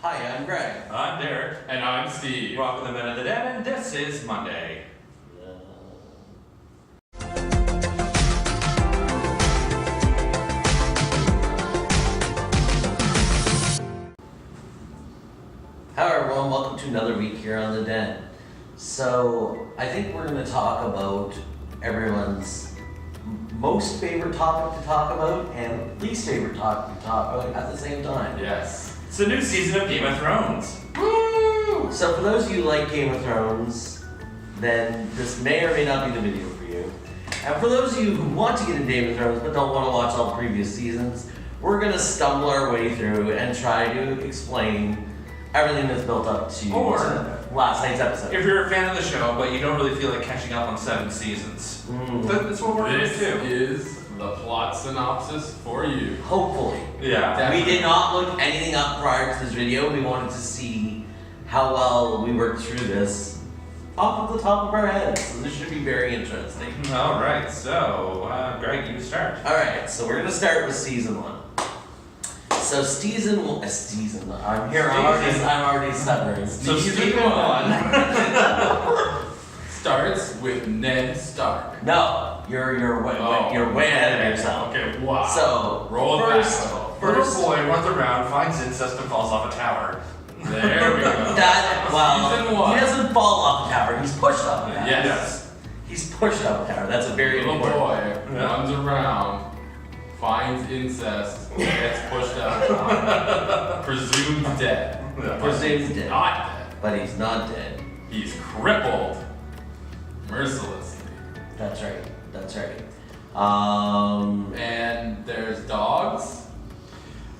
Hi, I'm Greg. I'm Derek. And I'm Steve. Welcome to Men of the Den, and this is Monday. Hello everyone, welcome to another week here on The Den. So, I think we're going to talk about everyone's most favorite topic to talk about and least favorite topic to talk about at the same time. Yes. It's a new season of Game of Thrones. Woo! So for those of you who like Game of Thrones, then this may or may not be the video for you. And for those of you who want to get into Game of Thrones but don't want to watch all the previous seasons, we're going to stumble our way through and try to explain everything that's built up to Or- last night's episode. If you're a fan of the show, but you don't really feel like catching up on 7 seasons, that's what we're going This to do. is the plot synopsis for you. Hopefully. Yeah. We did not look anything up prior to this video. We wanted to see how well we worked through this off of the top of our heads. So this should be very interesting. All right. So, Greg, you start. All right, so we're gonna start with season 1. So season. I'm here. I'm already stuttering. So Season season 1 starts with Ned Stark. No, you're way ahead of yourself. Okay, wow. So Roll it first, back. Little boy runs around, finds incest, and falls off a tower. There we go. Season 1. he doesn't fall off the tower. He's pushed off the tower. Yes. He's pushed off the tower. That's a very Little important. boy runs around, finds incest, gets pushed out, presumed dead. Presumed dead. Not dead. But he's not dead. He's crippled mercilessly. That's right. That's right. And there's dogs.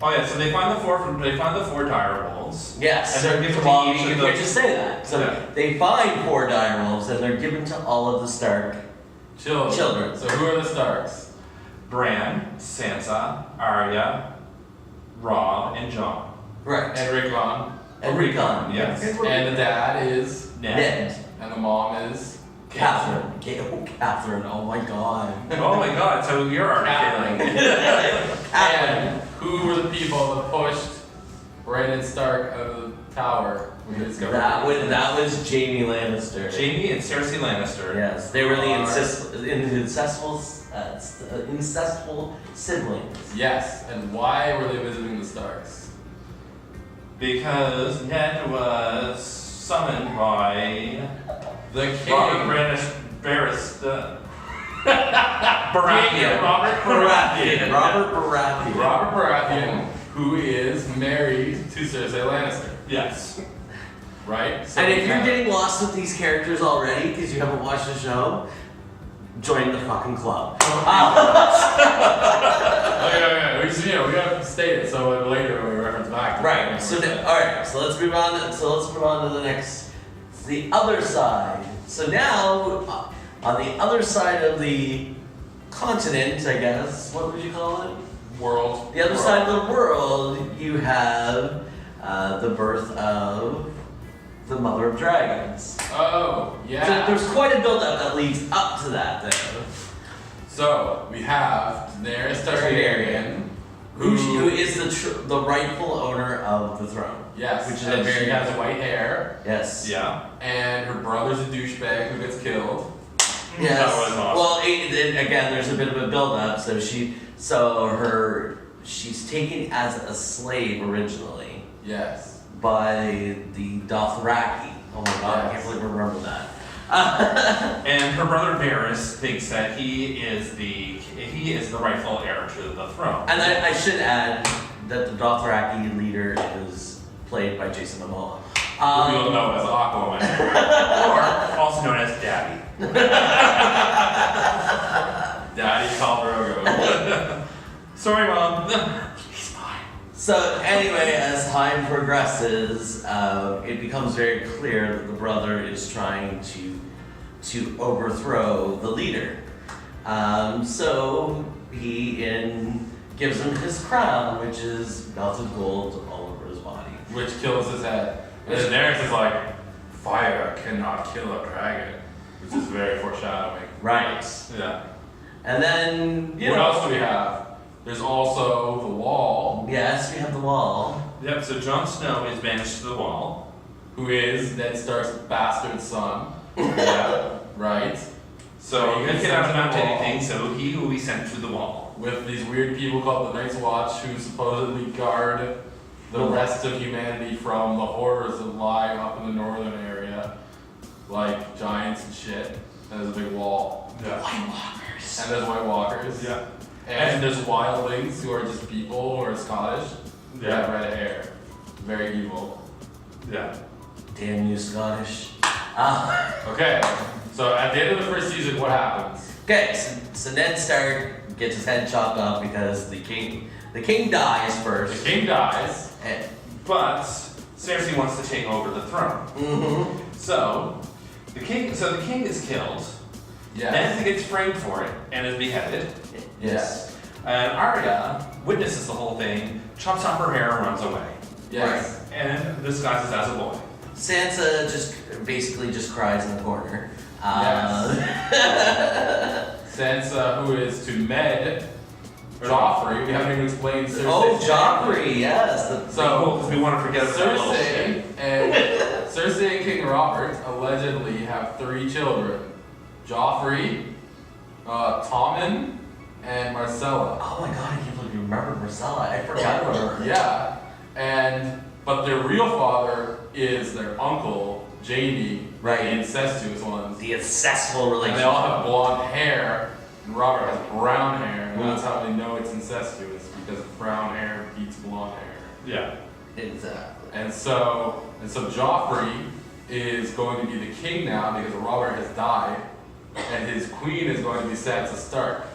Oh yeah. So they find the four dire wolves. Yes. And they're given well, to each you of could the. just say that. So Yeah. they find 4 dire wolves and they're given to all of the Stark children. So who are the Starks? Bran, Sansa, Arya, Robb, and Jon. Right. And Rickon. And Recon. Yes. And the dad is Ned. And the mom is Catherine. Catherine. Oh my god. Oh my God! So you're already feeling. And who were the people that pushed Brandon Stark out of the tower when they discovered That was Jaime Lannister. Jaime and Cersei Lannister. Yes, they were the Alright. incestful siblings. Yes. And why were they visiting the Starks? Because Ned was summoned by The Robert king. Baratheon. Robert Baratheon. Robert Baratheon, who is married to Cersei Lannister. Yes. Right? So And if we you're have- getting lost with these characters already because you haven't watched the show, join the fucking club. Okay. We just, we gotta state it so later we reference back. To Right. it. So all right. So let's move on. Let's move on to the next, the other side. So now, on the other side of the continent, I guess. What would you call it? World. The other side of the world, you have the birth of the Mother of Dragons. Oh, yeah. So there's quite a build-up that leads up to that, though. So we have Daenerys Targaryen, Who is the rightful owner of the throne? Yes, Which is and a very she has white hair, Yes. Yeah. and her brother's a douchebag who gets killed. Yes. That was awesome. Well, again, there's a bit of a build-up. So she's taken as a slave originally Yes. by the Dothraki. Oh my god, I Yes. can't believe I remember that. And her brother Varys thinks that he is the rightful heir to the throne. And I should add that the Dothraki leader is played by Jason Momoa. Who you'll know as Aquaman, or also known as Daddy. Daddy Khal Drogo. Sorry, Mom. He's fine. So anyway, as time progresses, it becomes very clear that the brother is trying to overthrow the leader. So he gives him his crown, which is melted gold all over his body. Which kills his head. And Daenerys is like, fire cannot kill a dragon. Which is very foreshadowing. Right. Yeah. And then, What else do we have? There's also the wall. Yes, we have the wall. Yep, so Jon Snow is banished to the Wall. who is Ned Stark's bastard son. Yeah, right. So He he gets cannot sent to the amount to Wall. anything, so he will be sent to the Wall. With these weird people called the Night's Watch who supposedly guard the rest of humanity from the horrors that lie up in the northern area, like giants and shit. And there's a big wall. Yeah. White Walkers. And there's White Walkers. Yeah. And there's wildlings who are just people who are Scottish. They have red hair. Very evil. Yeah. Damn you, Scottish. Okay, so at the end of the first season, what happens? Okay, so Ned Stark gets his head chopped off because the king dies The first. king dies. And, But Cersei wants to take over the throne. mm-hmm. So the king is killed. Yes. Ned gets framed for it and is beheaded. Yes. And Arya witnesses the whole thing, chops off her hair, and runs away. Yes. And disguises as a boy. Sansa basically just cries in the corner. Sansa, who is to Med, Joffrey. We haven't even explained Cersei. Oh, Joffrey, yes. So because we want to forget about that little Cersei shit. and Cersei and King Robert allegedly have 3 children: Joffrey, Tommen, and Marcella. Oh my god, I can't believe you remembered Marcella. I forgot about her. Yeah, but their real father is their uncle, Jaime, Right. the incestuous ones. The incestful And relationship. they all have blonde hair, and Robert has brown hair, and that's how they know it's incestuous, because brown hair beats blonde hair. Yeah. Exactly. And so Joffrey is going to be the king now because Robert has died, and his queen is going to be Sansa Stark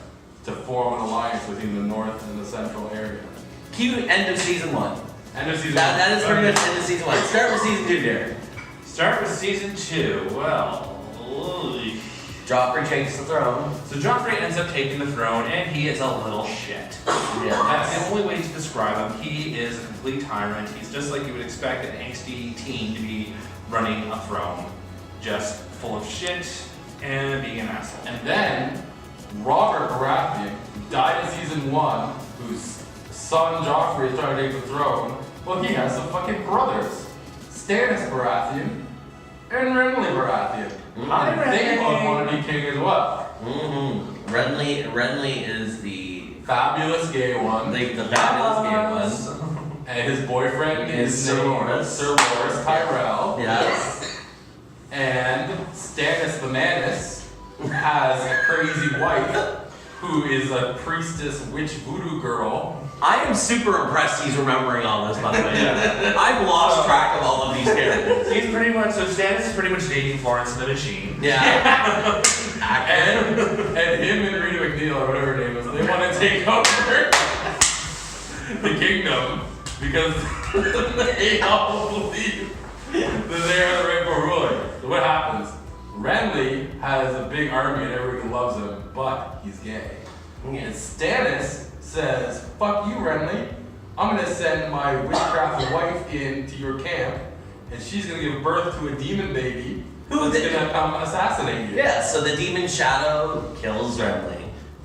to form an alliance between the north and the central area. Cute end of season 1. End of season That is pretty one. much end of season 1. Start with season 2, Derek. Start with season 2. Well, Joffrey takes the throne. so Joffrey ends up taking the throne, and he is a little shit. That's the only way to describe him. He is a complete tyrant. He's just like you would expect an angsty teen to be running a throne, just full of shit and being an asshole. And then Robert Baratheon, who died in season 1, whose son Joffrey is trying to take the throne. Well, he has some fucking brothers, Stannis Baratheon and Renly Baratheon. Hi, And they Renly. both want to be king as well. Mm-hmm. Renly is the Fabulous gay one. the fabulous gay one. And his boyfriend Is is Sir named Loras. Sir Loras Tyrell. Yes. And Stannis the Manus has a crazy wife who is a priestess witch voodoo girl. I am super impressed he's remembering all this, by the way. I've lost track of all of these characters. He's pretty much, so Stannis is pretty much dating Florence and the Machine. Yeah. And him and Rita McNeil, or whatever her name is, they want to take over the kingdom because they all believe that they are the rightful ruler. So what happens? Renly has a big army and everybody loves him, but he's gay. And Stannis says, "Fuck you, Renly. I'm gonna send my witchcraft wife into your camp, and she's gonna give birth to a demon baby Who who's did- gonna come assassinate you." Yeah, so the demon Shadow kills Renly.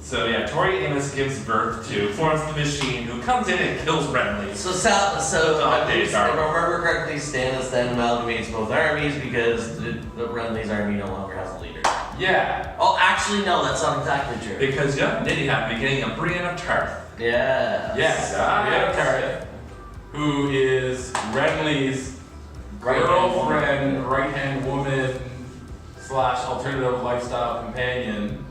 So yeah, Tori Amos gives birth to Florence the Machine, who comes in and kills Renly. So if Hot I days are. remember correctly, Stannis then amalgamates both armies because the Renly's army no longer has a leader. Yeah. Oh, actually, no, that's not exactly true. Because young Diddy had the beginning of Brienne of Tarth. Yeah. Yes. We have Tareth, who is Renly's Right-hand girlfriend, right-hand woman / alternative lifestyle companion.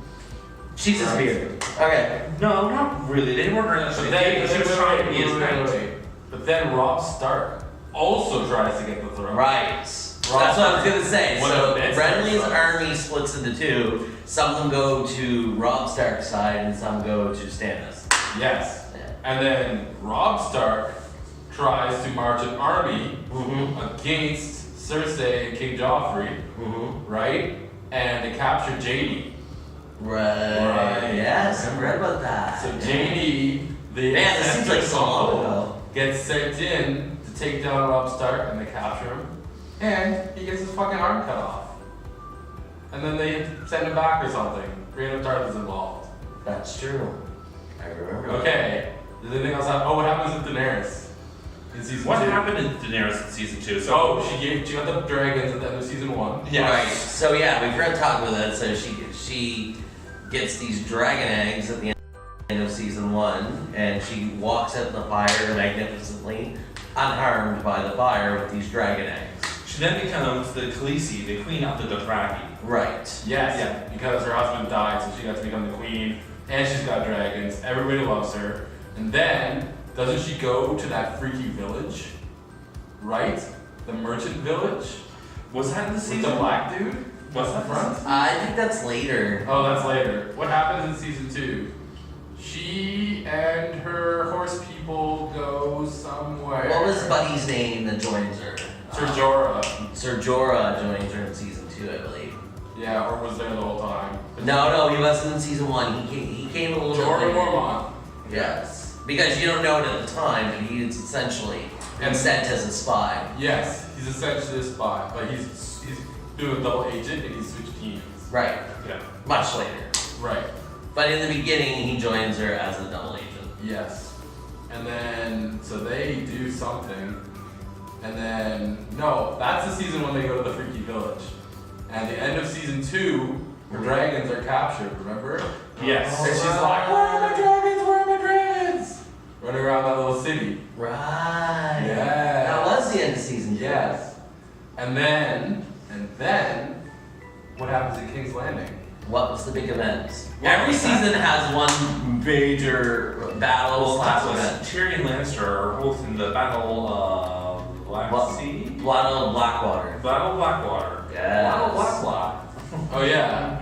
She's his beard. Okay. No, not really. They weren't really. But then, She was trying to be his knight. But then Robb Stark also tries to get the throne. Right. That's what I was gonna say. One So of the best Renly's Starks. army splits into 2. Some of them go to Robb Stark's side, and some go to Stannis. Yes. Yeah. And then Robb Stark tries to march an army Mm-hmm. against Cersei and King Joffrey, Mm-hmm. right? And to capture Jaime. Right. Yes, I read about that. So Jaime, the Man, this seems like so long uncle, ago. gets sent in to take down Robb Stark and they capture him. And he gets his fucking arm cut off. And then they send him back or something. Brienne of Tarth is involved. That's true. I remember. that. Okay. Does anything else happen? Oh, what happens with Daenerys? in season What 2. happened to Daenerys in season 2? So She got the dragons at the end of season 1. yeah. Right. So yeah, we forgot to talk about that. So she gets these dragon eggs at the end of season 1, and she walks out in the fire magnificently, unharmed by the fire with these dragon eggs. She then becomes the Khaleesi, the queen of the Dothraki. Right. Yes, Yeah. because her husband died, so she got to become the queen, and she's got dragons. Everybody loves her. And then, doesn't she go to that freaky village? Right? The merchant village? Was that in the With season? the black dude? Was the that front? I think that's later. Oh, that's later. What happens in season 2? She and her horse people go somewhere. What was Buddy's name that joins her? Sir Jorah. Sir Jorah joins her in season 2, I believe. Yeah, or was there the whole time? No, he wasn't in season 1. He came a little bit Jorah later. Mormont. Yes. Because you don't know it at the time, but he is essentially And- sent as a spy. Yes, he's essentially a spy, but he's doing a double agent and he's switched teams. Right. Yeah. Much later. Right. But in the beginning, he joins her as a double agent. Yes. And then, so they do something, and then, no, that's the season when they go to the Freaky Village. And at the end of season 2, the dragons are captured, remember? Yes. And she's like, where are my dragons? Where are my dragons? Running around that little city. Right. Yes. That was the end of season 2. Yes. And then, what happens at King's Landing? What was the big event? Well, Every season has one major battle Well, slash that was event. Tyrion Lannister are both in the Battle of Black What? Sea. Battle of Blackwater. Battle of Blackwater. Yes. Battle of Blackwater. Oh yeah.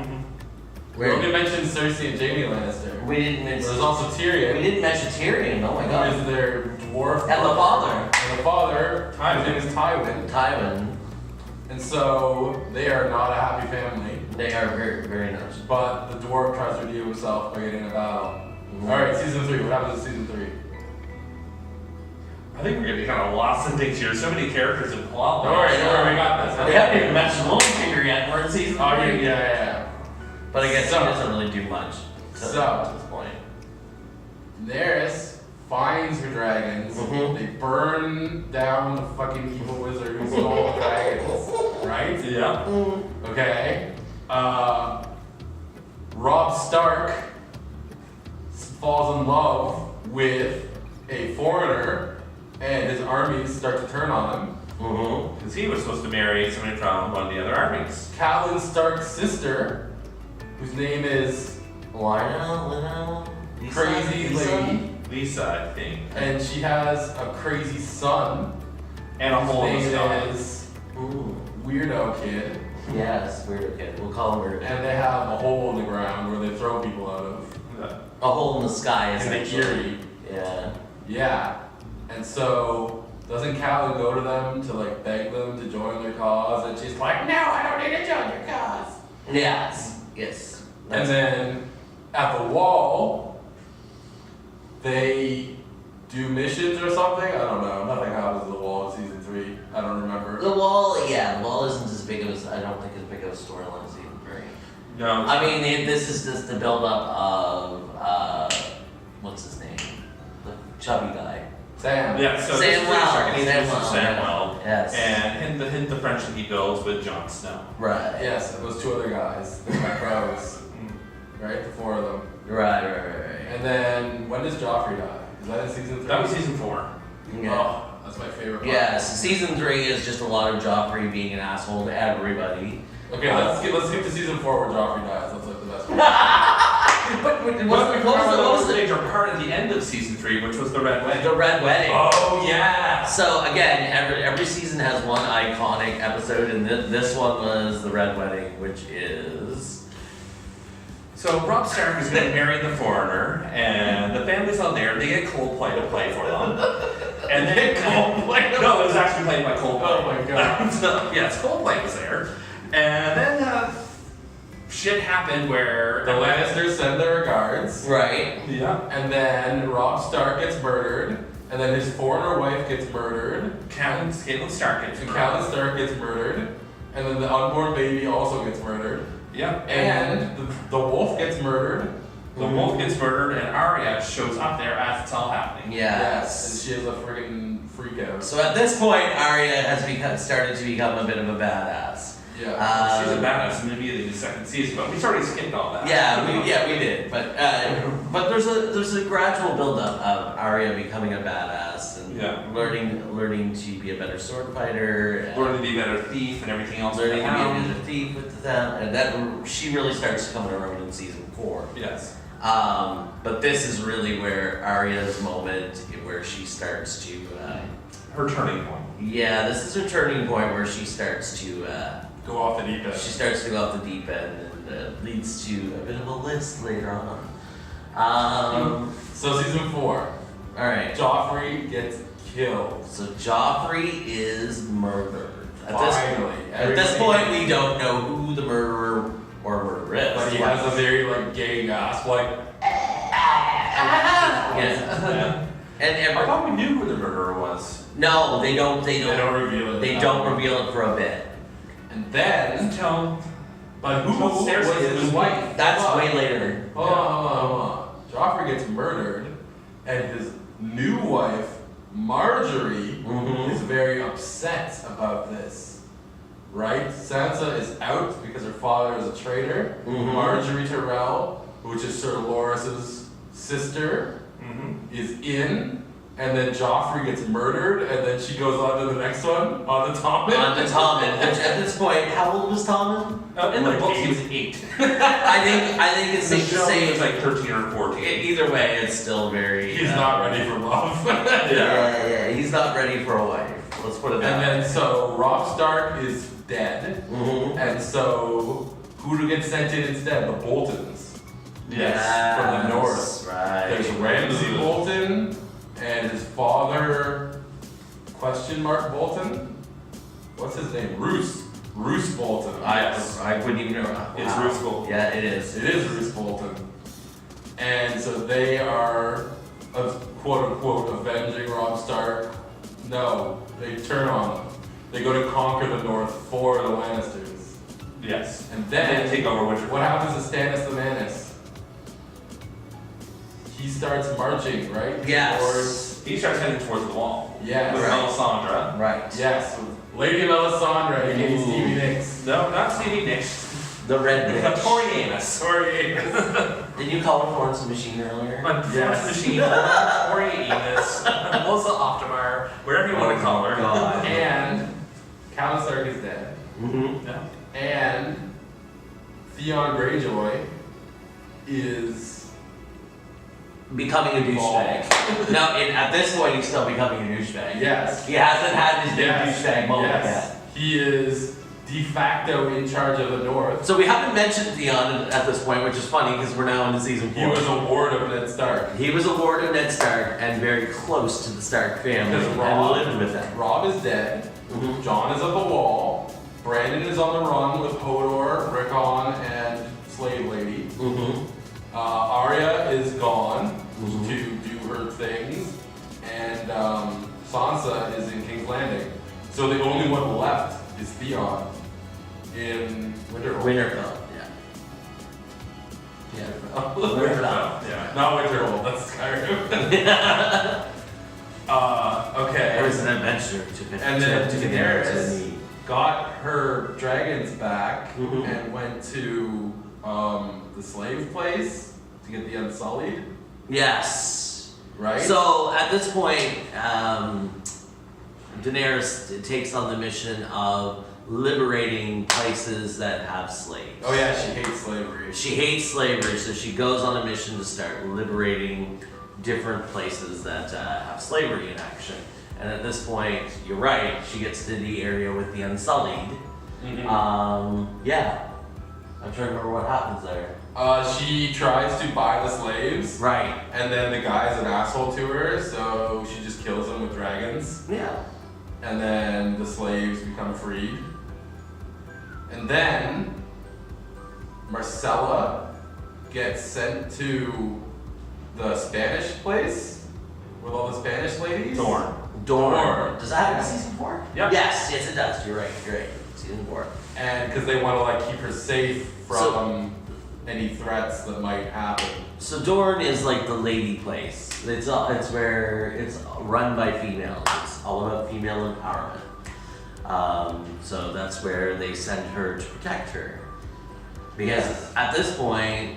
Where- Rogan mentioned Cersei and Jaime Lannister. We didn't There's mention. also We Tyrion. didn't mention Tyrion. Oh my Who god. is their dwarf And the father. And the father, Tywin. his name is Tywin. Tywin. And so they are not a happy family. They are very, very nice. But the dwarf tries to redeem himself by getting a battle. Alright, season 3. What happens in season 3? I think we're getting kind of lost in things here. So many characters and plot. Don't worry, we got this. We haven't even mentioned Littlefinger yet. We're in season 3. Oh, yeah. But I guess So- he doesn't really do much to this point. Daenerys finds her dragons. Mhm. They burn down the fucking evil wizard who stole the dragons. Right? Yeah. Okay. Robb Stark falls in love with a foreigner, and his armies start to turn on him. Mm-hmm. Because he was supposed to marry somebody from one of the other armies. Catelyn Stark's sister, whose name is Lina? Lisa? Crazy Lisa? Lady, Lisa, I think. and she has a crazy son. And a hole in His the name sky. is Ooh. Weirdo Kid, Yes, weird kid. We'll call him weird kid. and they have a hole in the ground where they throw people out of. A hole in the sky, And they essentially. eerie. Yeah. Yeah. And so, doesn't Catelyn go to them to like beg them to join their cause? And she's like, no, I don't need to join your cause. Yes. Yes. And then at the wall, they do missions or something. I don't know. Nothing happens at the wall in season 3. I don't remember. The wall isn't as big of a, I don't think as big of a storyline as season 3. No. I mean, this is just the build up of, what's his name? The chubby guy. Sam. Yeah, so Samwell. this is pretty shocking. He's Samwell, Samwell. Yes. And the friendship he builds with Jon Snow. Right. Yes, and those 2 other guys. They're my pros. Right? The 4 of them. Right. And then, when does Joffrey die? Is that in season 3? That was season 4. Yeah. Oh, that's my favorite part. Yes, season 3 is just a lot of Joffrey being an asshole to everybody. Okay, let's skip to season 4 where Joffrey dies. That's like the best part. But what What was the major part at the end of season 3, which was the Red Wedding? The Red Wedding. Oh yeah. So again, every season has one iconic episode, and this one was the Red Wedding, which is So Robb Stark is going to marry the foreigner, and the family's all there. They get Coldplay to play for them. And then Coldplay? No, it was actually played by Coldplay. Oh my god. So, yes, Coldplay was there. And then shit happened where The Lannisters send their regards, right. Yeah. and then Robb Stark gets murdered, and then his foreigner wife gets murdered, Catelyn Stark gets and murdered. Catelyn Stark gets murdered, and then the unborn baby also gets murdered, Yeah. and the wolf gets murdered. The wolf gets murdered, and Arya shows up there as it's all happening. And Yes. she has a friggin' freak freak out. So at this point, Arya has started to become a bit of a badass. Yeah. She's a badass immediately in the second season, but we've already skipped all that. Yeah, we did. But there's a gradual build up of Arya becoming a badass and learning to be a better sword fighter, and Learning to be a better thief and everything else. learning to be a better thief with them, and that she really starts to come around in season 4. Yes. But this is really where Arya's moment, where she starts to. Her turning point. Yeah, this is her turning point where she starts to. Go off the deep end. She starts to go off the deep end and leads to a bit of a list later on. So season 4, Alright. Joffrey gets killed. So Joffrey is murdered. Finally. At this point, we don't know who the murderer or murderess But he has a very like gay gasp, like. Yeah. And I thought we knew who the murderer was. no, they don't. They They don't. don't reveal it. They don't reveal it for a bit. And then, Until but who Until was Cersei his wife? That's Hold on. way later. Hold on. Joffrey gets murdered, and his new wife, Marjorie, Mhm. is very upset about this. Right? Sansa is out because her father is a traitor. Mhm. Marjorie Tyrell, which is Sir Loras's sister, is in. And then Joffrey gets murdered, and then she goes on to the next one, on the Tommen. On to Tommen, which at this point, how old was Tommen? in the Like book, eight. he was 8. I think it's The safe to show say he was like 13 or 14. either way, it's still very. He's not ready for love. Yeah, he's not ready for a wife. Let's put it that And way. then so Robb Stark is dead, Mhm. and so who do get sent in instead? The Boltons. Yes. From the north. Right. There's Ramsay Bolton and his father, question mark Bolton. What's his name? Roose Bolton. I wouldn't even know. It's Wow. Roose Bolton. Yeah, it is. It is Roose Bolton. And so they are, quote unquote, avenging Robb Stark. No, they turn on him. They go to conquer the North for the Lannisters. Yes. And Then then, take over Winterfell. what happens to Stannis the Manus? He starts marching, right? Yes. Towards, He starts heading towards the wall. yes. With Melisandre. Right. Yes. Lady Melisandre, aka Ooh. Stevie Nicks. No, not Stevie Nicks. The red bitch. Tori Amos. Did you call her Florence the Machine earlier? My Yes. Machine, Tori Amos, Melissa Optimar, whatever you want to call her. God. And Catelyn Stark is dead. Mm-hmm. Yeah. And Theon Greyjoy is Becoming a douchebag. No, at this point, he's still becoming a douchebag. yes. He hasn't had his big Yes. douchebag moment Yes. He is de facto in charge of the North. yet. So we haven't mentioned Theon at this point, which is funny because we're now into season 4. He was a ward of Ned Stark. He was a ward of Ned Stark and very close to the Stark family Because and Robb- lived with them. Robb is dead. Mhm. John is at the wall. Brandon is on the run with Hodor, Rickon, and Slave Lady. Mm-hmm. Arya is gone Mhm. to do her things, and Sansa is in King's Landing. So the only one left is Theon in Winterfell. Winterfell, yeah. Winterfell. Yeah. Not Winterfell, that's Skyrim. Okay. There was an adventure to And then to get there to Daenerys the- got her dragons back Mhm. and went to the slave place to get the Unsullied, Yes. right? So at this point, Daenerys takes on the mission of liberating places that have slaves. Oh yeah, she hates slavery. She hates slavery, so she goes on a mission to start liberating different places that have slavery in action. And at this point, you're right, she gets to the area with the Unsullied. Yeah. I'm trying to remember what happens there. She tries to buy the slaves, Right. and then the guy's an asshole to her, so she just kills him with dragons, Yeah. and then the slaves become freed. And then Marcella gets sent to the Spanish place with all the Spanish ladies. Dorne. Dorne. Does that happen in season 4? Yep. Yes, it does. You're right. Season 4. And because they want to like keep her safe from any threats that might happen. So Dorne is like the lady place. It's where it's run by females. It's all about female empowerment. So that's where they send her to protect her. Because at this point,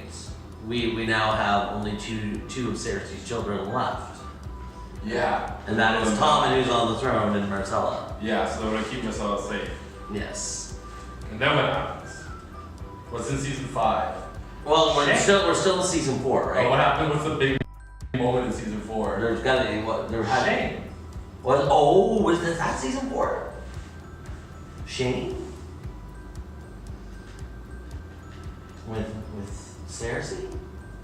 we now have only two of Cersei's children left. Yeah. And that is Tommen, who's on the throne, and Marcella. Yeah, so they want to keep Marcella safe. Yes. And then what happens? What's in season 5? Well, we're still in season 4, right? Oh, what happened? What's the big moment in season 4? There's gotta be what there had. Shane. Was that season 4? Shane? With Cersei?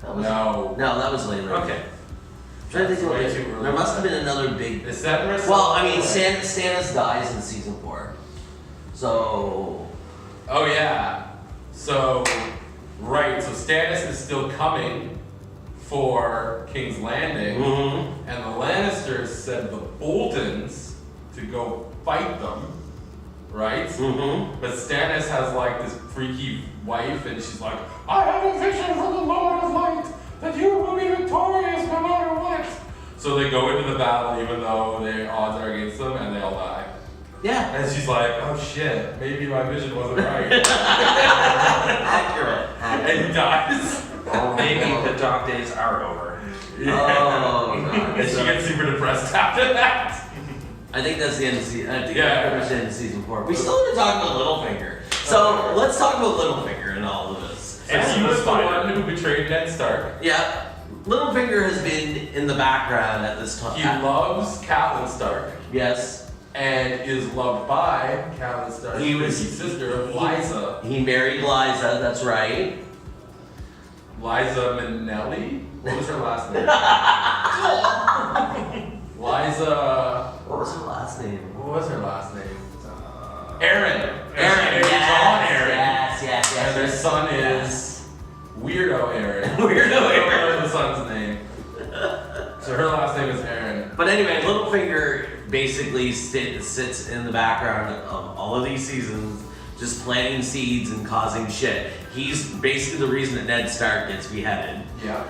That was No. No, that was later. Okay. I'm trying to think of Way it. too early. There must have been another big. Is that Marcella? Well, I mean, Stannis dies in season 4, so Oh yeah. So, right. So Stannis is still coming for King's Landing, and the Lannisters sent the Boltons to go fight them, right? But Stannis has like this freaky wife, and she's like, "I have a vision from the Lord of Light that you will be victorious no matter what." So they go into the battle, even though the odds are against them, and they all die. yeah, And she's like, "Oh shit, maybe my vision wasn't right." accurate. And he dies. Maybe the dog days are over. Oh god. And she gets super depressed after that. I think that's the end of season. I think Yeah. that's the end of season 4. We still need to talk about Littlefinger. So let's talk about Littlefinger and all of this. And he was the one who betrayed Ned Stark. Yeah, Littlefinger has been in the background at this time. He loves Catelyn Stark Yes, and is loved by Catelyn Stark, He was- his sister, Lysa. he married Lysa. That's right. Lysa Minnelli? What was her last name? Lysa. What was her last name? What was her last name? Aaron. Aaron. John Yes, Aaron. yes. And their son is Weirdo Aaron. Weirdo I don't Aaron. remember the son's name. So her last name is Aaron. But anyway, Littlefinger basically sits in the background of all of these seasons, just planting seeds and causing shit. He's basically the reason that Ned Stark gets beheaded. Yeah.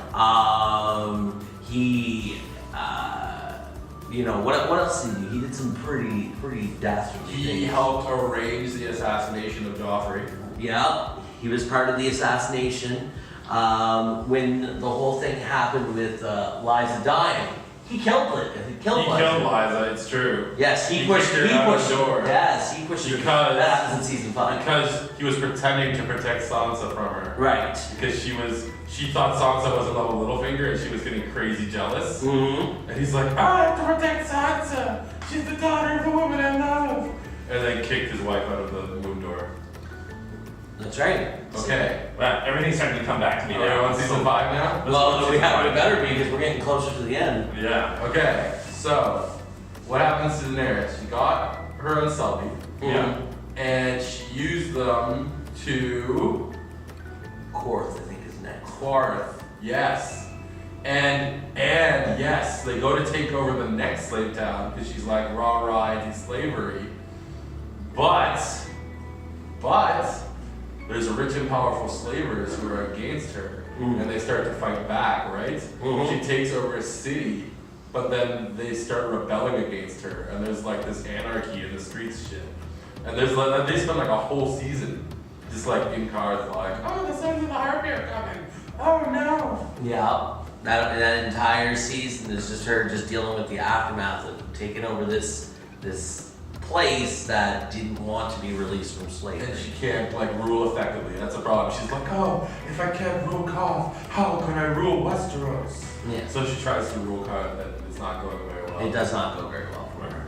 What else did he do? He did some pretty dastardly He things. helped arrange the assassination of Joffrey. Yeah, he was part of the assassination. When the whole thing happened with Lysa dying, he killed it. He killed Lysa. Lysa, it's true. Yes, he He pushed kicked her out pushed the door. Yes, he pushed her. Because- That happens in season 5. Because he was pretending to protect Sansa from her. Right. Because she thought Sansa was in love with Littlefinger and she was getting crazy jealous. Mm-hmm. And he's like, I have to protect Sansa. She's the daughter of the woman I love. And then kicked his wife out of the moon door. That's right. Okay. Well, everything's starting to come back to me Are we now. on season 5 now? Well, we better be because we're getting closer to the end. Yeah. Okay, so what happens to Daenerys? She got her unsullied. Yeah. And she used them to Korth, I think, is next. Quarth, yes. And yes, they go to take over the next slave town because she's like rah anti-slavery. But there's a rich and powerful slavers who are against her, and they start to fight back, right? She takes over a city, but then they start rebelling against her, and there's like this anarchy in the streets shit. And there's like, they spend like a whole season just like in cars like, oh, the Sons of the Harpy are coming. Oh no. Yeah. That entire season is just her just dealing with the aftermath of taking over this place that didn't want to be released from slavery. And she can't like rule effectively. That's a problem. She's like, oh, if I can't rule Koth, how can I rule Westeros? Yeah. So she tries to rule Koth, and it's not going very well. It does not go very well for her.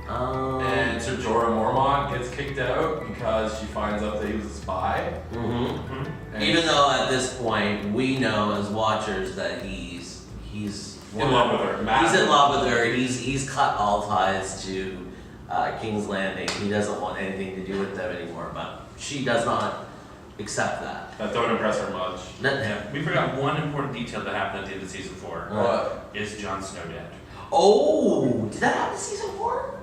And Ser Jorah Mormont gets kicked out because she finds out that he was a spy. And Even though at this point we know as watchers that he's in love with her. He's in love with her. He's cut all ties to King's Landing. He doesn't want anything to do with them anymore. But she does not accept that. That don't impress her much. Yeah. We forgot one important detail that happened at the end of season 4. What? Is Jon Snow dead? Oh, did that happen in season 4?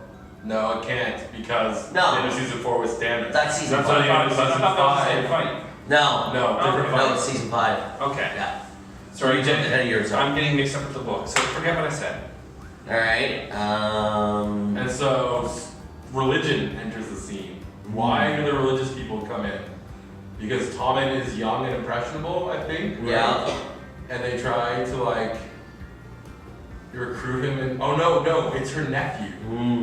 No, it can't because No. the end of season 4 was Stannis. That's season That's 5. what the end of I season thought that was the same 5. fight. No. No, different No, fight. it's season 5. Okay. Yeah. Sorry, You jumped ahead of yourself. I'm getting mixed up with the book, so forget what I said. Alright, And so religion enters the scene. Why do the religious people come in? Because Tommen is young and impressionable, I think. Right? Yeah. And they try to like recruit him and oh no, it's her nephew.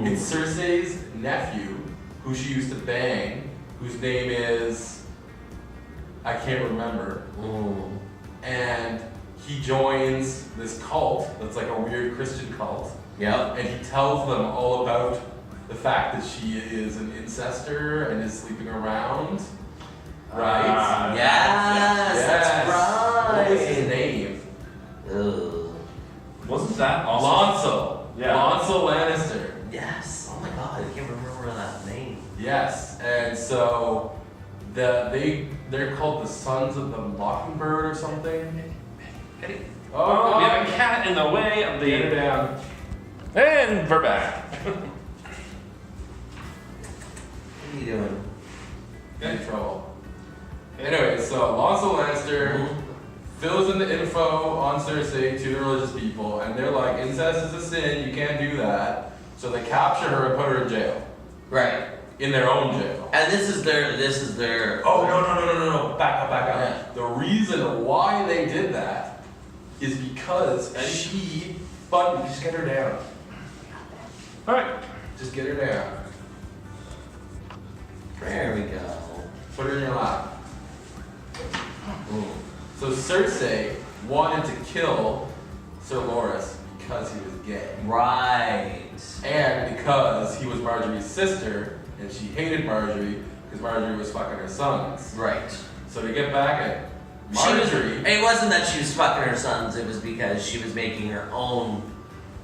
It's Cersei's nephew, who she used to bang, whose name is I can't remember. And he joins this cult that's like a weird Christian cult. Yep. And he tells them all about the fact that she is an incester and is sleeping around. Right? Yes, that's right. What was his name? Ugh. Wasn't that also? Alonso. Yeah. Alonso Lannister. Yes. Oh my god, I can't remember that name. Yes. And so they're called the Sons of the Mockingbird or something. Oh, we have a cat in the way of Get her the. down. And we're back. What are you doing? In trouble. Anyway, so Alonso Lannister fills in the info on Cersei to the religious people, and they're like, incest is a sin, you can't do that. So they capture her and put her in jail. Right. In their own jail. And this is their Oh, no. Back up. Yeah. The reason why they did that is because she funded. Just get her down. Alright. Just get her down. There we go. Put her in your lap. So Cersei wanted to kill Sir Loras because he was gay. Right. And because he was Marjorie's sister, and she hated Marjorie because Marjorie was fucking her sons. Right. So to get back at Marjorie... It wasn't that she was fucking her sons, it was because she was making her own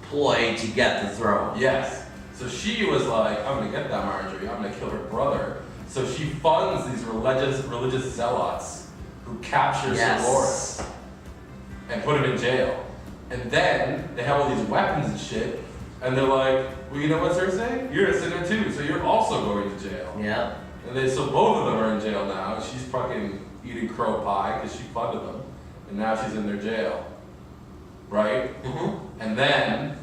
ploy to get the throne. Yes. So she was like, I'm gonna get that Marjorie, I'm gonna kill her brother. So she funds these religious zealots who capture Sir Loras and put him in jail. And then they have all these weapons and shit, and they're like, well, you know what, Cersei? You're a sinner too, so you're also going to jail. Yeah. And so both of them are in jail now. She's fucking eating crow pie because she funded them, and now she's in their jail. Right? And then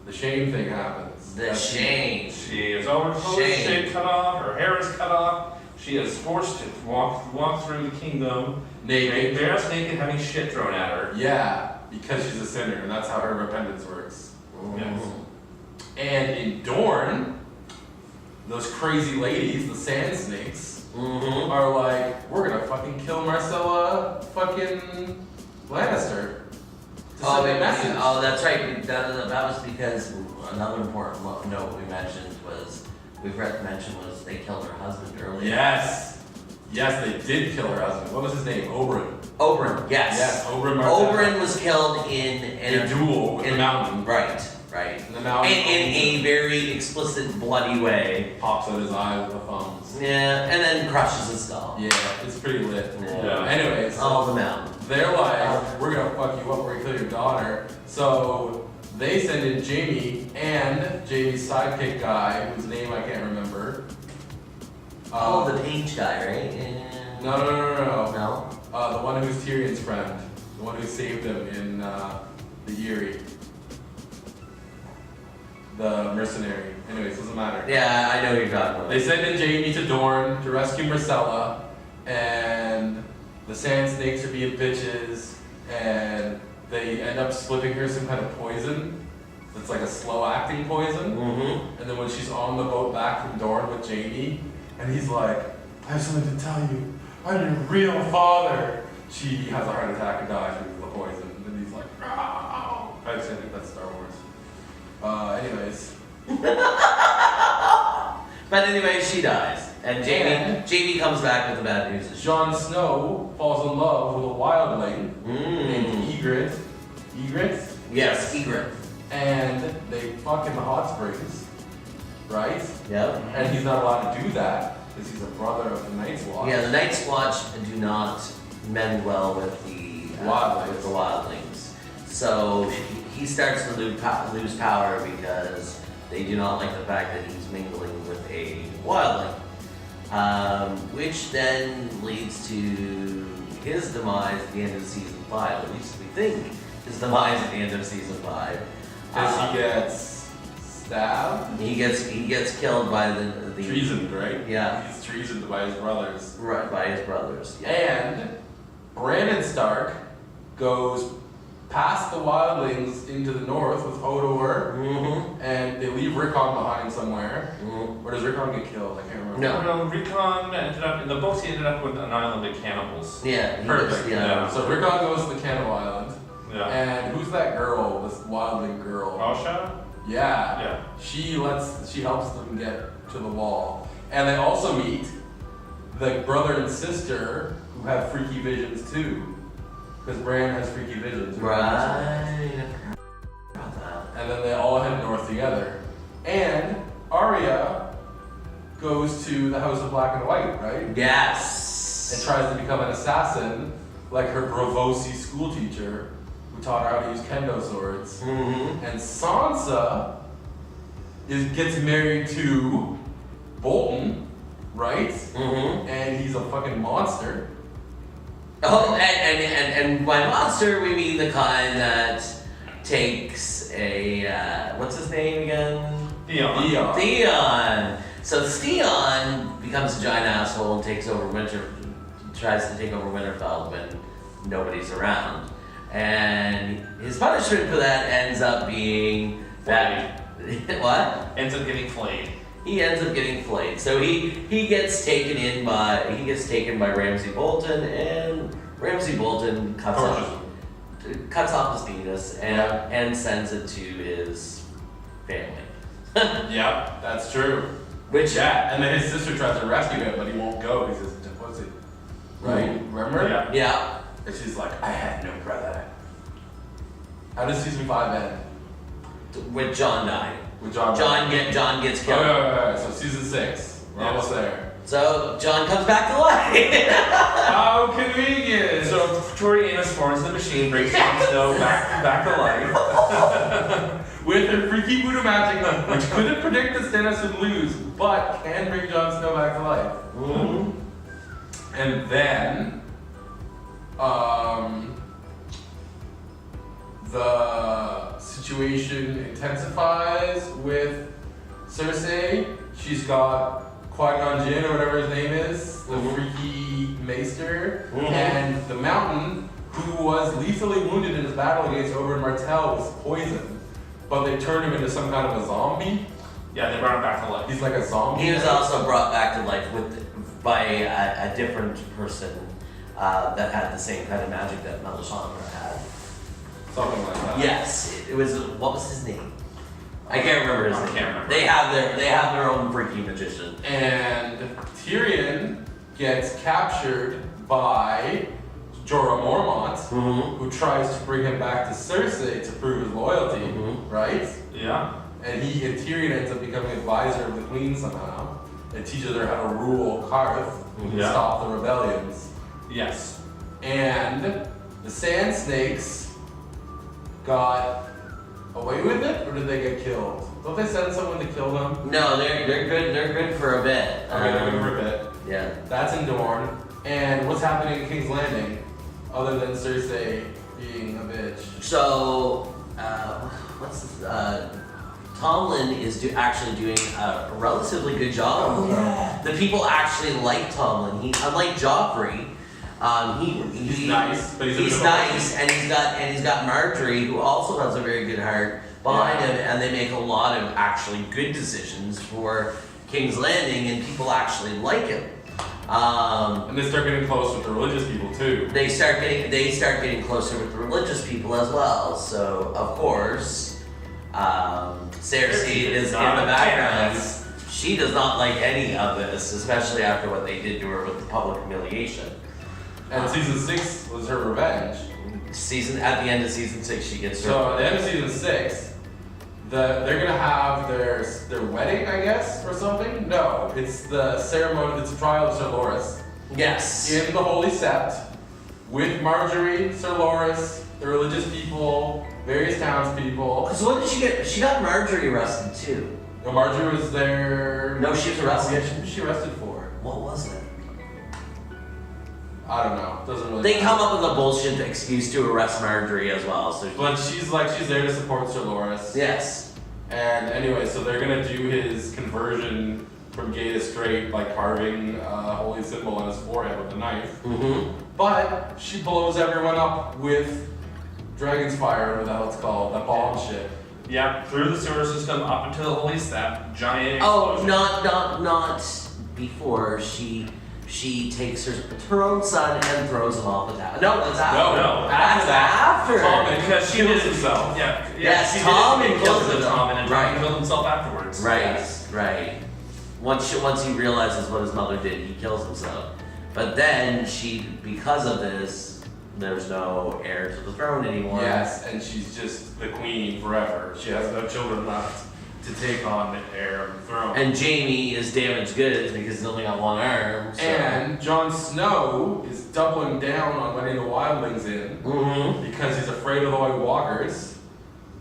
the shame thing happens. The shame. She is overclothed, shape cut off, her hair is cut off. She is forced to walk through the kingdom Naked. Bare naked, having shit thrown at her. Yeah, because she's a sinner, and that's how her repentance works. Yes. And in Dorne, those crazy ladies, the Sand Snakes, are like, we're gonna fucking kill Marcella fucking Lannister. To send a message. Oh, that's right. That was because another important note we mentioned was they killed her husband earlier. Yes, they did kill her husband. What was his name? Oberyn, yes. Yes, Oberyn Martell. Oberyn was killed in a duel in the mountain. Right. In the mountain. In a very explicit, bloody way. Pops out his eye with the thumbs. Yeah, and then crushes his skull. Yeah, it's pretty lit. Yeah. Anyways. Oh, the mountain. They're like, we're gonna fuck you up, we're gonna kill your daughter. So they send in Jaime and Jaime's sidekick guy, whose name I can't remember. The page guy, right? Yeah. No. No? The one who's Tyrion's friend. The one who saved him in the Eyrie. The mercenary. Anyways, doesn't matter. Yeah, I know who you're talking about. They send in Jaime to Dorne to rescue Marcella, and the Sand Snakes are being bitches, and they end up slipping her some kind of poison. It's like a slow-acting poison. And then when she's on the boat back from Dorne with Jaime, and he's like, I have something to tell you. I'm your real father. She has a heart attack and dies from the poison. And he's like, oh. I just think that's Star Wars. Anyways. But anyway, she dies. And Jaime comes back with the bad news. Jon Snow falls in love with a wildling named Ygritte. Ygritte? Yes, Ygritte. And they fuck in the hot springs, right? Yep. And he's not allowed to do that because he's a brother of the Night's Watch. Yeah, the Night's Watch do not mend well with the wildlings. So he starts to lose power because they do not like the fact that he's mingling with a wildling. Which then leads to his demise at the end of season 5. At least we think his demise at the end of season 5. Because he gets stabbed? He gets killed by the Treasoned, right? Yeah. He's treasoned by his brothers. Right, by his brothers. Yeah. And Brandon Stark goes past the wildlings into the north with Hodor, Mm-hmm. and they leave Rickon behind somewhere. Mm-hmm. Or does Rickon get killed? I can't remember. No. Recon ended up, in the books, he ended up with an island of cannibals. Yeah. Perfect, yeah. So Rickon goes to the Cannibal Island. Yeah. And who's that girl? This wildling girl. Rasha? Yeah. Yeah. She helps them get to the wall. And they also meet the brother and sister who have freaky visions too. Because Bran has freaky visions. Right. About that. And then they all head north together. And Arya goes to the House of Black and White, right? Yes. And tries to become an assassin like her Bravosi school teacher who taught her how to use kendo swords. Mm-hmm. And Sansa gets married to Bolton, right? Mm-hmm. And he's a fucking monster. Oh, and by monster we mean the kind that takes a what's his name again? Theon. Theon. So Theon becomes a giant asshole and tries to take over Winterfell when nobody's around. And his punishment for that ends up being that what? Ends up getting flayed. He ends up getting flayed. So he gets taken by Ramsay Bolton, and Ramsay Bolton cuts off his penis and sends it to his family. Yep, that's true. Which And then his sister tries to rescue him, but he won't go because he's a pussy. Right? Remember? Yeah. yeah. And she's like, I had no brother. How does season 5 end? With John dying. With John. John gets killed. Oh, so season 6. We're almost there. So John comes back to life. How convenient! So Tori Amos forms the machine, brings Jon Snow back to life. With her freaky voodoo magic, which couldn't predict that Stannis would lose, but can bring Jon Snow back to life. Mm-hmm. And then, the situation intensifies with Cersei. She's got Qui-Gon Jinn, or whatever his name is, the freaky maester, and the Mountain, who was lethally wounded in his battle against Oberyn Martell, was poisoned, but they turned him into some kind of a zombie. Yeah, they brought him back to life. He's like a zombie. He was also brought back to life by a different person that had the same kind of magic that Melisandre had. Something like that. Yes, it was. What was his name? I can't remember his name. I can't remember. They have their own freaky magician. And Tyrion gets captured by Jorah Mormont, who tries to bring him back to Cersei to prove his loyalty, right? Yeah. And Tyrion ends up becoming advisor of the Queen somehow, and teaches her how to rule Qarth and stop the rebellions. Yes. And the Sand Snakes got away with it, or did they get killed? Don't they send someone to kill them? No, they're good. They're good for a bit. Okay, they're good for a bit. Yeah. That's in Dorne. And what's happening in King's Landing, other than Cersei being a bitch? So, Tomlin is actually doing a relatively good job. Oh, yeah. The people actually like Tomlin. Unlike Joffrey, he's nice, but he's nice, and he's got Marjorie, who also has a very good heart behind him, and they make a lot of actually good decisions for King's Landing, and people actually like him. And they start getting close with the religious people too. They start getting closer with the religious people as well. So of course, Cersei is in the background. She does not like any of this, especially after what they did to her with the public humiliation. And season 6 was her revenge. At the end of season 6, she gets her. So at the end of season 6, they're gonna have their wedding, I guess, or something. No, it's the ceremony. It's the trial of Sir Loras. Yes. In the Holy Sept, with Marjorie, Sir Loras, the religious people, various townspeople. So what did she get? She got Marjorie arrested too. No, Marjorie was there. No, she was arrested. What was she arrested for? What was it? I don't know. Doesn't really. They matter. come up with a bullshit excuse to arrest Marjorie as well. So But she's there to support Sir Loris. yes. And anyway, so they're gonna do his conversion from gay to straight by carving a holy symbol on his forehead with a knife. Mm-hmm. But she blows everyone up with Dragon's Fire, whatever the hell it's called, that bomb shit. Yeah, through the sewer system up into the holy step, giant Oh, explosion. not before she takes her own son and throws him off the tower. No, that's after. No, That's after. Tom Because she kills did himself. Yeah, Yes, she Tom did and kills kills the Tom and then Right. Tom killed himself afterwards. Right, Yes. right. Once he realizes what his mother did, he kills himself. But then because of this, there's no heir to the throne anymore. Yes, and she's just the queen forever. She has no children left to take on the heir of the throne. And Jaime is damaged goods because he's only got one arm. So. And Jon Snow is doubling down on letting the wildlings in Mm-hmm. because he's afraid of the White Walkers,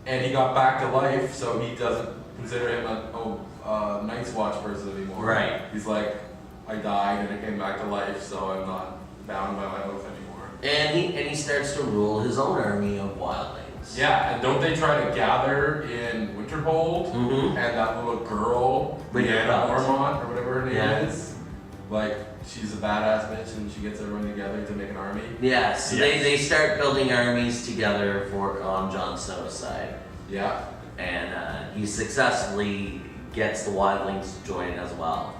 and he got back to life, so he doesn't consider him a Night's Watch person anymore. Right. He's like, I died and I came back to life, so I'm not bound by my oath anymore. And he starts to rule his own army of wildlings. Yeah, and don't they try to gather in Winterhold? Mm-hmm. And that little girl, Winterfell. Brianna Ormont, or whatever her name Yeah. is, like, she's a badass bitch and she gets everyone together to make an army. Yes, Yes. They start building armies together on Jon Snow's side. Yeah. And he successfully gets the wildlings to join as well.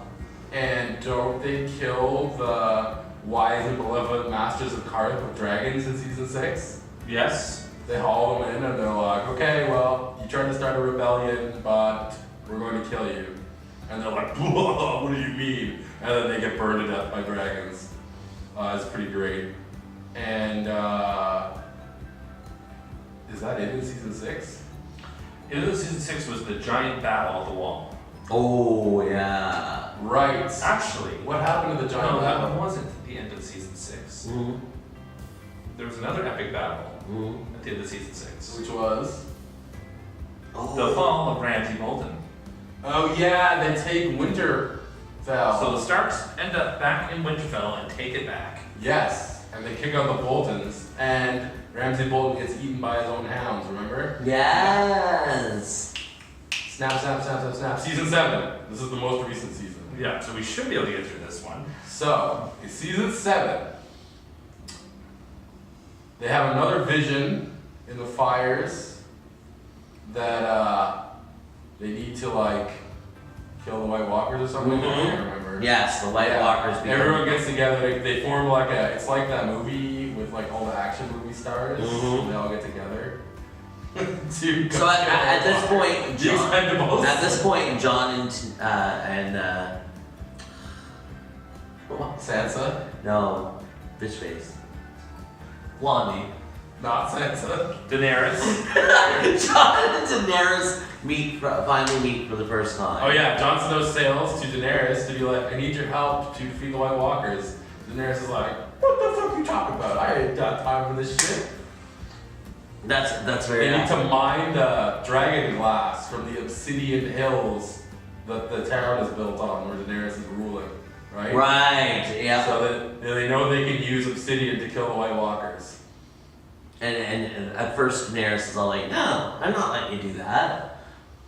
And don't they kill the wise and benevolent masters of Karth with dragons in season 6? Yes. They haul them in and they're like, okay, well, you tried to start a rebellion, but we're going to kill you. And they're like, whoa, what do you mean? And then they get burned to death by dragons. It's pretty great. And is that it in season 6? In season 6 was the giant battle at the wall. Oh yeah. Right. Actually, What happened to the giant no, that battle? one wasn't at the end of season 6. Mm-hmm. There was another epic battle Mm-hmm. at the end of season 6. Which was? The fall of Ramsay Bolton. Oh yeah, they take Winterfell. So the Starks end up back in Winterfell and take it back. Yes, and they kick out the Boltons, and Ramsay Bolton gets eaten by his own hounds, remember? Yes. Snap, snap, snap, snap, snap. Season 7. This is the most recent season. Yeah, so we should be able to get through this one. So, in season 7, they have another vision in the fires that they need to like kill the White Walkers or something. I can't remember. Yes, the White Yeah. Walkers. become- Everyone gets together. They form like it's like that movie with like all the action movie stars. Mhm. They all get together. to So go at kill this the point, The John, Expendables. at this point, John and Sansa, no, bitch face, Blondie. not Sansa. Daenerys. John and Daenerys finally meet for the first time. Oh yeah, Jon Snow sails to Daenerys to be like, I need your help to defeat the White Walkers. Daenerys is like, what the fuck are you talking about? I ain't got time for this shit. That's very. They need to mine the dragon glass from the obsidian hills that the town is built on, where Daenerys is ruling, right? Right. Yeah. So that they know they can use obsidian to kill the White Walkers. And at first Daenerys is all like, no, I'm not letting you do that.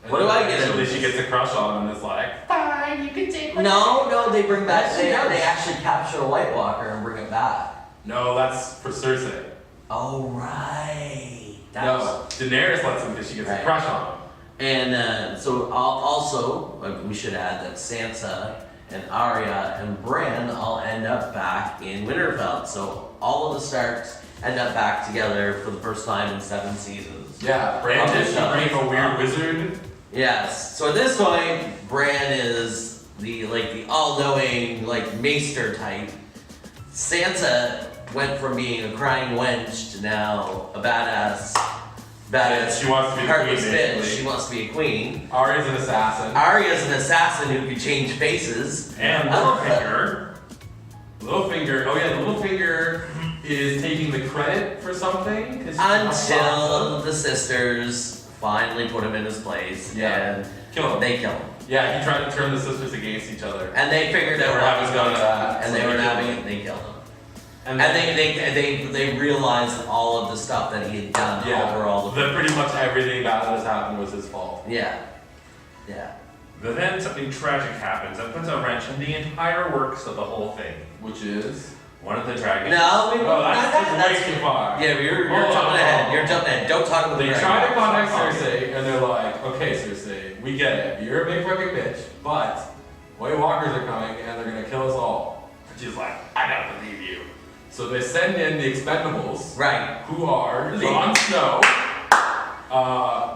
And What do I get? Eventually she gets a crush on him and is like, fine, you can take my No, they bring back. Yes, They she does. actually capture a White Walker and bring it back. No, that's for Cersei. Oh right. No, Daenerys lets him because she gets Right. a crush on him. And so also, we should add that Sansa and Arya and Bran all end up back in Winterfell. So all of the Starks end up back together for the first time in 7 seasons. Yeah, Bran Okay, did so- bring a weird wizard. Yes. So at this point, Bran is the all-knowing maester type. Sansa went from being a crying wench to now a badass. Yeah, she wants to be the queen, heartless bitch. basically. She wants to be a queen. Arya's an assassin. Arya's an assassin who can change faces. And Littlefinger. Littlefinger, oh yeah, Littlefinger is taking the credit for something. 'Cause she's not Until awesome. the sisters finally put him in his place Yeah. Kill him. they kill him. Yeah, he tried to turn the sisters against each other. And they figured They out were what having was going none of on. that, And so they they were killed having him. it, they killed him. And they realized all of the stuff that he had done over all the. That pretty much everything bad that has happened was his fault. Yeah. Yeah. But then something tragic happens that puts a wrench in the entire works of the whole thing. Which is? One of the dragons. That's way too far. Yeah, you're jumping ahead. You're jumping ahead. Don't talk about the They dragon. try to contact Cersei, and they're like, okay, Cersei, we get it. You're a big fucking bitch, but White Walkers are coming, and they're gonna kill us all. And she's like, I don't believe you. So they send in the Expendables, Right. who are Jon Snow,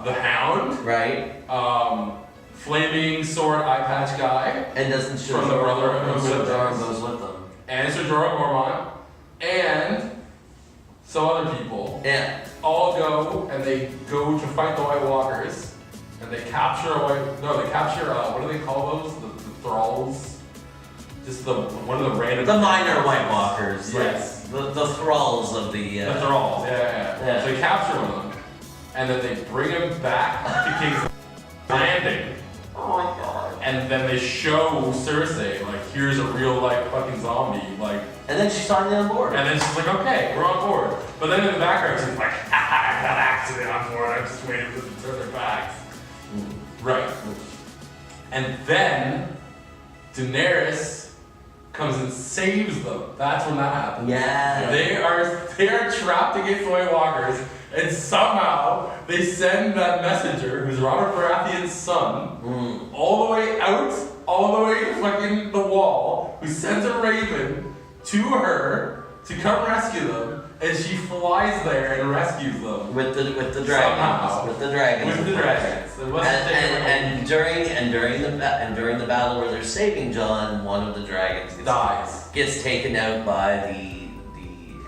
the Hound, Right. Flaming Sword Eye Patch Guy, And doesn't show From the Brotherhood of Jorah Wizards. goes with them. and Ser Jorah Mormont, and some other people. Yeah. All go and they go to fight the White Walkers, and they capture what do they call those? The thralls? Just one of the random. The minor White Walkers. Yes. Like the thralls of the. The thralls. Yeah. So they capture one of them, and then they bring him back to King's Landing. Oh my god. And then they show Cersei, like, here's a real life fucking zombie, like. And then she's finally on board. And then she's like, okay, we're on board. But then in the background, she's like, I got accident on board. I'm just waiting for them to turn their backs. Right. And then Daenerys comes and saves them. That's when that happens. Yeah. They are trapped against the White Walkers, and somehow they send that messenger, who's Robert Baratheon's son, all the way out, all the way to fucking the wall, who sends a raven to her to come rescue them, and she flies there and rescues them. With the dragons. Somehow. With the dragons. With the dragons. It wasn't And during the battle where they're saving Jon, one of the dragons gets taken out by the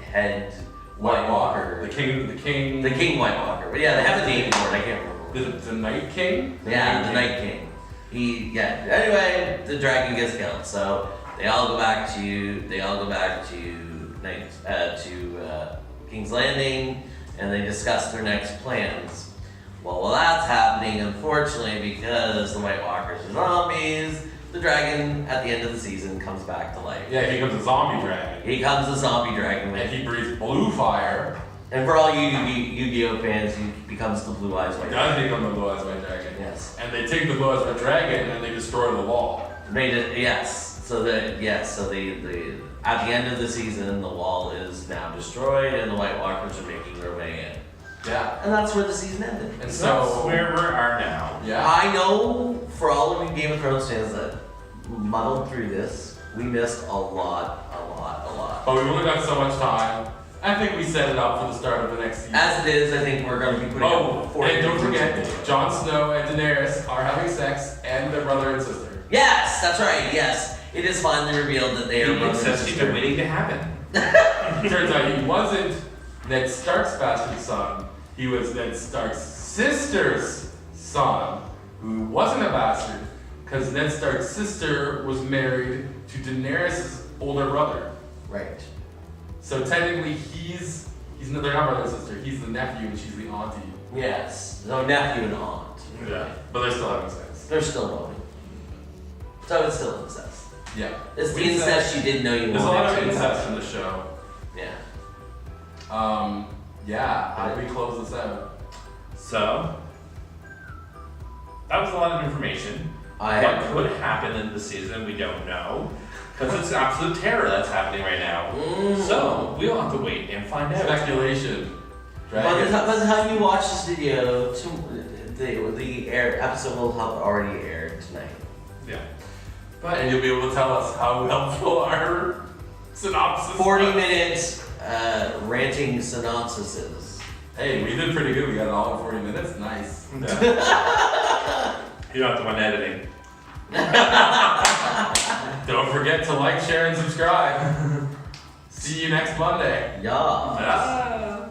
head White Walker. The king White Walker. But yeah, they have a name for it. I can't remember. The Night King? The Night King. Anyway, the dragon gets killed. So they all go back to King's Landing, and they discuss their next plans. Well, while that's happening, unfortunately, because the White Walkers are zombies, the dragon at the end of the season comes back to life. Yeah, he becomes a zombie dragon. He becomes a zombie dragon. And he breathes blue fire. And for all you Yu-Gi-Oh fans, he becomes the Blue Eyes White Dragon. Does become the Blue Eyes White Dragon. Yes. And they take the Blue Eyes White Dragon and they destroy the wall. So the at the end of the season, the wall is now destroyed, and the White Walkers are making their way in. Yeah. And that's where the season ended. And That's so where we are now. Yeah. I know for all of you Game of Thrones fans that muddled through this, we missed a lot. But we've only got so much time. I think we set it up for the start of the next season. As it is, I think we're going to be putting up 40 and don't minutes. forget, Jon Snow and Daenerys are having sex, and their brother and sister. Yes, that's right. Yes, it is finally revealed that they are brother and Incest sister. been waiting to happen. Turns out he wasn't Ned Stark's bastard son. He was Ned Stark's sister's son, who wasn't a bastard, because Ned Stark's sister was married to Daenerys' older brother. Right. So technically, they're not brother and sister. He's the nephew, and she's the auntie. Yes. No, nephew and aunt. Yeah, but they're still having sex. They're still boning. So it's still incest. Yeah. It's the incest you didn't know you wanted. There's a lot of incest in the show. Yeah. Yeah. How do we close this out? So, that was a lot of information. What could happen in the season, we don't know. Because it's absolute terror that's happening right now. So, we'll have to wait and find out. Speculation. By the time you watch this video, the episode will have already aired tonight. Yeah. And you'll be able to tell us how helpful our synopsis 40-minute ranting synopsises. Hey, we did pretty good. We got it all in 40 minutes. Nice. Yeah. You're not the one editing. Don't forget to like, share, and subscribe. See you next Monday. Yeah. Ah.